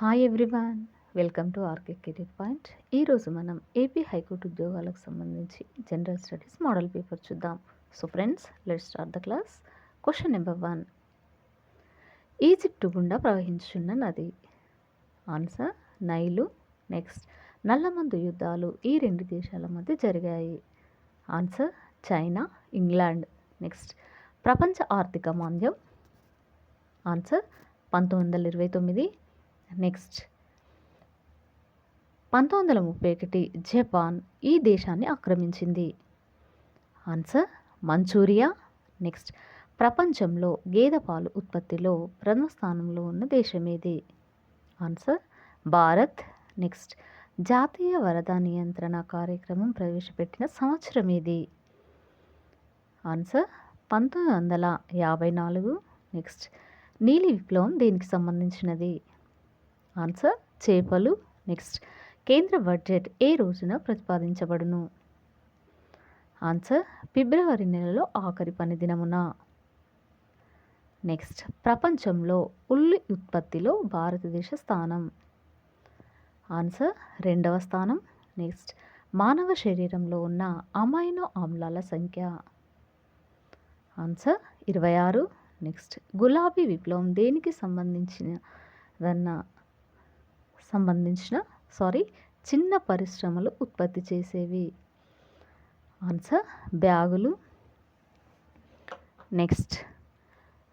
Hi everyone, welcome to RK career point. ఈరోజు మనం AP high court ఉద్యోగాలకు సంబంధించి జనరల్ స్టడీస్ మోడల్ పేపర్ చూద్దాం. So friends, let's start the class. Question number 1. Egypt గుండా ప్రవహించున్న నది. Answer Nile. నెక్స్ట్, నల్లమందు యుద్ధాలు ఈ రెండు దేశాల మధ్య జరిగాయి. Answer China, England. నెక్స్ట్, ప్రపంచ ఆర్థిక మాంద్యం. ఆన్సర్ 1929. నెక్స్ట్, 1931 జపాన్ ఈ దేశాన్ని ఆక్రమించింది. Answer Manchuria. నెక్స్ట్, ప్రపంచంలో గేదె పాలు ఉత్పత్తిలో ప్రథమ స్థానంలో ఉన్న దేశం ఏది? ఆన్సర్ భారత్. నెక్స్ట్, జాతీయ వరద నియంత్రణ కార్యక్రమం ప్రవేశపెట్టిన సంవత్సరం ఏది? ఆన్సర్ 1954. నెక్స్ట్, నీలి విప్లవం దేనికి సంబంధించినది? ఆన్సర్ చేపలు. నెక్స్ట్, కేంద్ర బడ్జెట్ ఏ రోజున ప్రతిపాదించబడును? ఆన్సర్ ఫిబ్రవరి నెలలో ఆఖరి పని దినమున. నెక్స్ట్, ప్రపంచంలో ఉల్లి ఉత్పత్తిలో భారతదేశ స్థానం. ఆన్సర్ 2వ స్థానం. నెక్స్ట్, మానవ శరీరంలో ఉన్న అమైనో ఆమ్లాల సంఖ్య. ఆన్సర్ 26. నెక్స్ట్, గులాబీ విప్లవం దేనికి చిన్న పరిశ్రమలు ఉత్పత్తి చేసేవి. ఆన్సర్ బ్యాగులు. నెక్స్ట్,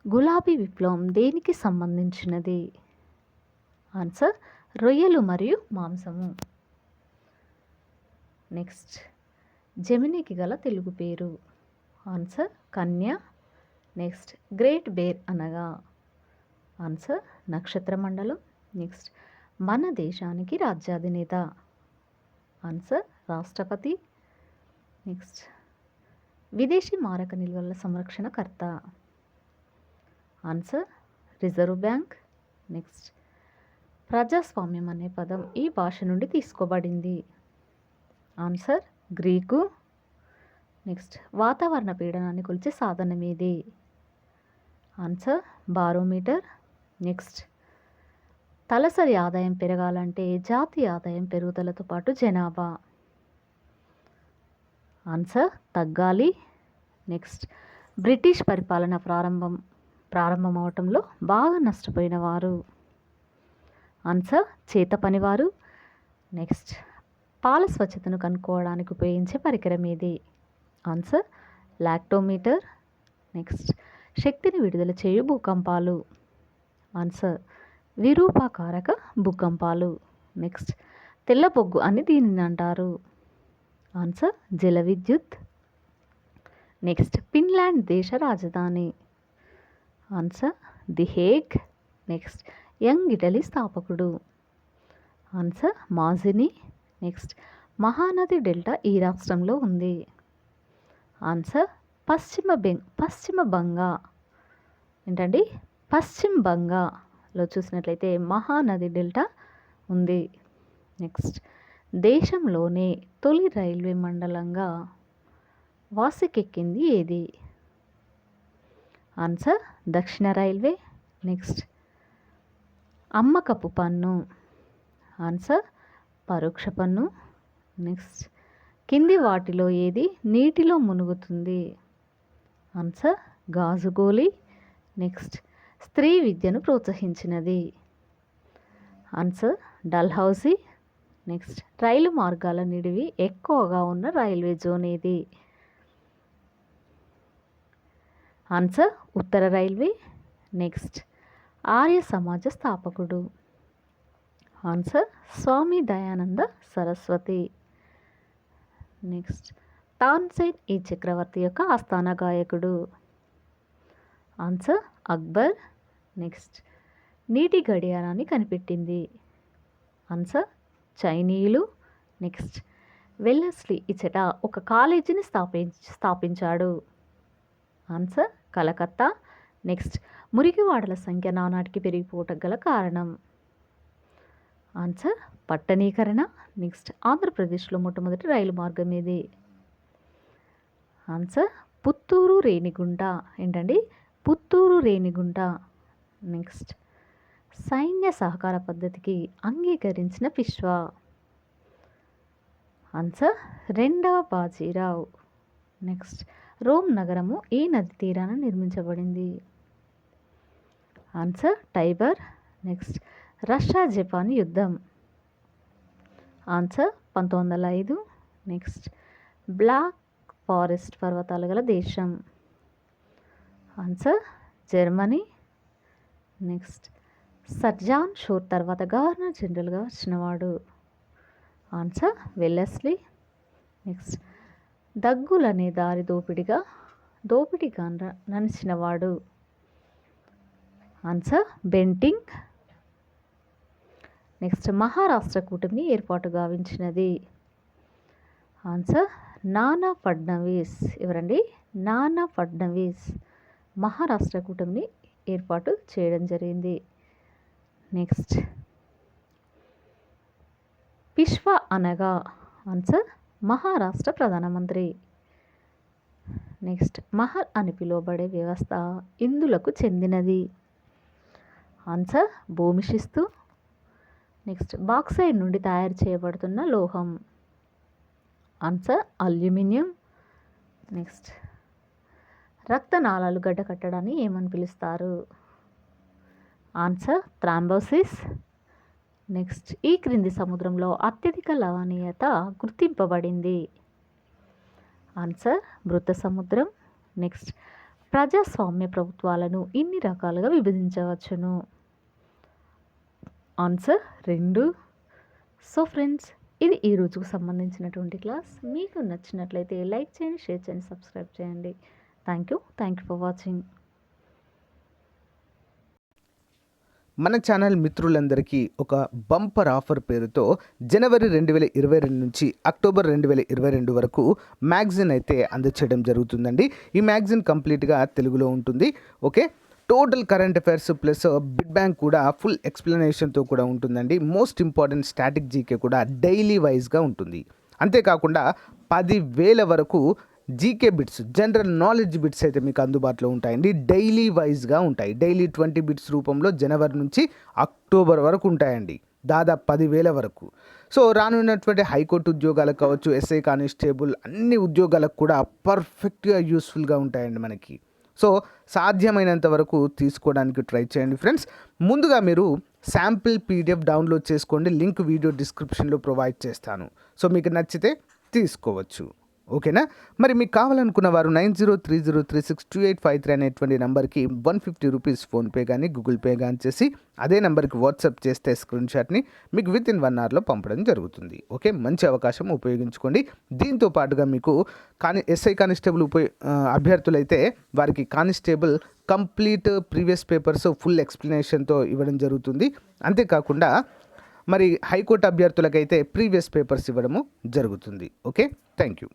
గులాబీ విప్లవం దేనికి సంబంధించినది? ఆన్సర్ రొయ్యలు మరియు మాంసము. నెక్స్ట్, జెమినికి గల తెలుగు పేరు. ఆన్సర్ కన్య. నెక్స్ట్, గ్రేట్ బేర్ అనగా? ఆన్సర్ నక్షత్ర మండలం. నెక్స్ట్, మన దేశానికి రాజ్యాధినేత. ఆన్సర్ రాష్ట్రపతి. నెక్స్ట్, విదేశీ మారక నిల్వల సంరక్షణకర్త. Answer Reserve Bank. నెక్స్ట్, ప్రజాస్వామ్యం అనే పదం ఈ భాష నుండి తీసుకోబడింది. Answer Greek. నెక్స్ట్, వాతావరణ పీడనాన్ని కొలిచే సాధనం ఏది? Answer barometer. నెక్స్ట్, తలసరి ఆదాయం పెరగాలంటే జాతీయ ఆదాయం పెరుగుదలతో పాటు జనాభా. ఆన్సర్ తగ్గాలి. నెక్స్ట్, బ్రిటిష్ పరిపాలన ప్రారంభం అవటంలో బాగా నష్టపోయిన వారు. ఆన్సర్ చేత పనివారు. నెక్స్ట్, పాల స్వచ్ఛతను కనుక్కోవడానికి ఉపయోగించే పరికరం ఏది? Answer lactometer. నెక్స్ట్, శక్తిని విడుదల చేయు భూకంపాలు. ఆన్సర్ విరూపాకారక భూకంపాలు. నెక్స్ట్, తెల్ల బొగ్గు అని దీనిని అంటారు. ఆన్సర్ జల విద్యుత్. నెక్స్ట్, ఫిన్లాండ్ దేశ రాజధాని. Answer the Hague. Next, young Italy స్థాపకుడు. Answer Mazzini. Next, Mahanadi delta ఈ రాష్ట్రంలో ఉంది. ఆన్సర్ పశ్చిమ బంగా. ఏంటండి? పశ్చిమ బంగాలో చూసినట్లయితే మహానది డెల్టా ఉంది. నెక్స్ట్, దేశంలోనే తొలి రైల్వే మండలంగా వాసికెక్కింది ఏది? ఆన్సర్ దక్షిణ రైల్వే. నెక్స్ట్, అమ్మకపు పన్ను. ఆన్సర్ పరోక్ష పన్ను. నెక్స్ట్, కింది వాటిలో ఏది నీటిలో మునుగుతుంది? ఆన్సర్ గాజు గోలి. నెక్స్ట్, స్త్రీ విద్యను ప్రోత్సహించినది. ఆన్సర్ డల్హౌసీ. నెక్స్ట్, రైలు మార్గాల నిడివి ఎక్కువగా ఉన్న రైల్వే జోన్ ఏది? ఆన్సర్ ఉత్తర రైల్వే. నెక్స్ట్, ఆర్య సమాజ స్థాపకుడు. ఆన్సర్ స్వామి దయానంద సరస్వతి. నెక్స్ట్, తాన్సేన్ ఈ చక్రవర్తి యొక్క ఆస్థాన గాయకుడు. ఆన్సర్ అక్బర్. నెక్స్ట్, నీటి గడియారాన్ని కనిపెట్టింది. ఆన్సర్ చైనీయులు. నెక్స్ట్, వెల్లస్లీ ఇచ్చట ఒక కాలేజీని స్థాపించాడు. ఆన్సర్ కలకత్తా. నెక్స్ట్, మురికివాడల సంఖ్య నానాటికి పెరిగిపోవటం గల కారణం. ఆన్సర్ పట్టణీకరణ. నెక్స్ట్, ఆంధ్రప్రదేశ్లో మొట్టమొదటి రైలు మార్గం ఏది? ఆన్సర్ పుత్తూరు రేణిగుంట. ఏంటండి? పుత్తూరు రేణిగుంట. నెక్స్ట్, సైన్య సహకార పద్ధతికి అంగీకరించిన పిష్వా. ఆన్సర్ రెండవ బాజీరావు. నెక్స్ట్, రోమ్ నగరము ఏ నది తీరాన నిర్మించబడింది? Answer Tiber. Next, Russia Japan యుద్ధం. ఆన్సర్ 1905. నెక్స్ట్, బ్లాక్ ఫారెస్ట్ పర్వతాలు గల దేశం. Answer Germany. Next, sir Shore తర్వాత గవర్నర్ జనరల్గా వచ్చినవాడు. Answer Wellesley. నెక్స్ట్, దగ్గులనే దారి దోపిడిగా నడిచినవాడు. Answer Bentinck. నెక్స్ట్, మహారాష్ట్ర కూటమిని ఏర్పాటు గావించినది. ఆన్సర్ నానా ఫడ్నవీస్. ఎవరండి? నానా ఫడ్నవీస్ మహారాష్ట్ర కూటమిని ఏర్పాటు చేయడం జరిగింది. నెక్స్ట్, పిష్వా అనగా? ఆన్సర్ మహారాష్ట్ర ప్రధానమంత్రి. నెక్స్ట్, మహల్ అని పిలువబడే వ్యవస్థ ఇందులకు చెందినది. ఆన్సర్ భూమి శిస్తు. నెక్స్ట్, బాక్సైడ్ నుండి తయారు చేయబడుతున్న లోహం. Answer aluminium. నెక్స్ట్, రక్తనాళాలు గడ్డ కట్టడాన్ని ఏమని పిలుస్తారు? Answer thrombosis. నెక్స్ట్, ఈ క్రింది సముద్రంలో అత్యధిక లవణీయత గుర్తింపబడింది. ఆన్సర్ మృత సముద్రం. నెక్స్ట్, ప్రజాస్వామ్య ప్రభుత్వాలను ఇన్ని రకాలుగా విభజించవచ్చును? ఆన్సర్ 2. సో ఫ్రెండ్స్, ఇది ఈ రోజుకు సంబంధించినటువంటి క్లాస్. మీకు నచ్చినట్లయితే లైక్ చేయండి, షేర్ చేయండి, సబ్స్క్రైబ్ చేయండి. Thank you for watching. మన ఛానల్ మిత్రులందరికీ ఒక బంపర్ ఆఫర్ పేరుతో జనవరి 2022 నుంచి అక్టోబర్ 2022 వరకు మ్యాగజిన్ అయితే అందచేయడం జరుగుతుందండి. ఈ మ్యాగజిన్ కంప్లీట్గా తెలుగులో ఉంటుంది. Okay, total current affairs plus bid bank కూడా ఫుల్ ఎక్స్ప్లెనేషన్తో కూడా ఉంటుందండి. మోస్ట్ ఇంపార్టెంట్ స్టాటిక్ జీకే కూడా డైలీ వైజ్గా ఉంటుంది. అంతేకాకుండా 10,000 వరకు GK bits, general knowledge bits అయితే మీకు అందుబాటులో ఉంటాయండి. డైలీ వైజ్గా ఉంటాయి. డైలీ 20 బిట్స్ రూపంలో జనవరి నుంచి అక్టోబర్ వరకు ఉంటాయండి. దాదాపు 10,000 వరకు. సో రానున్నటువంటి హైకోర్టు ఉద్యోగాలకు కావచ్చు, ఎస్ఐ కానిస్టేబుల్ అన్ని ఉద్యోగాలకు కూడా పర్ఫెక్ట్గా యూస్ఫుల్గా ఉంటాయండి మనకి. సో సాధ్యమైనంత వరకు తీసుకోవడానికి ట్రై చేయండి ఫ్రెండ్స్. ముందుగా మీరు శాంపిల్ పీడిఎఫ్ డౌన్లోడ్ చేసుకోండి. లింక్ వీడియో డిస్క్రిప్షన్లో ప్రొవైడ్ చేస్తాను. సో మీకు నచ్చితే తీసుకోవచ్చు. ఓకేనా? మరి మీకు కావాలనుకున్న వారు 9030362853 అనేటువంటి నెంబర్కి 150 రూపీస్ ఫోన్పే కానీ గూగుల్ పే కానీ చేసి అదే నెంబర్కి వాట్సాప్ చేస్తే స్క్రీన్ షాట్ని మీకు వితిన్ 1 అవర్లో పంపడం జరుగుతుంది. ఓకే, మంచి అవకాశం ఉపయోగించుకోండి. దీంతో పాటుగా మీకు ఎస్ఐ కానిస్టేబుల్ అభ్యర్థులైతే వారికి constable complete previous papers full ఎక్స్ప్లెనేషన్తో ఇవ్వడం జరుగుతుంది. అంతేకాకుండా మరి హైకోర్టు అభ్యర్థులకైతే ప్రీవియస్ పేపర్స్ ఇవ్వడము జరుగుతుంది. Okay, thank you.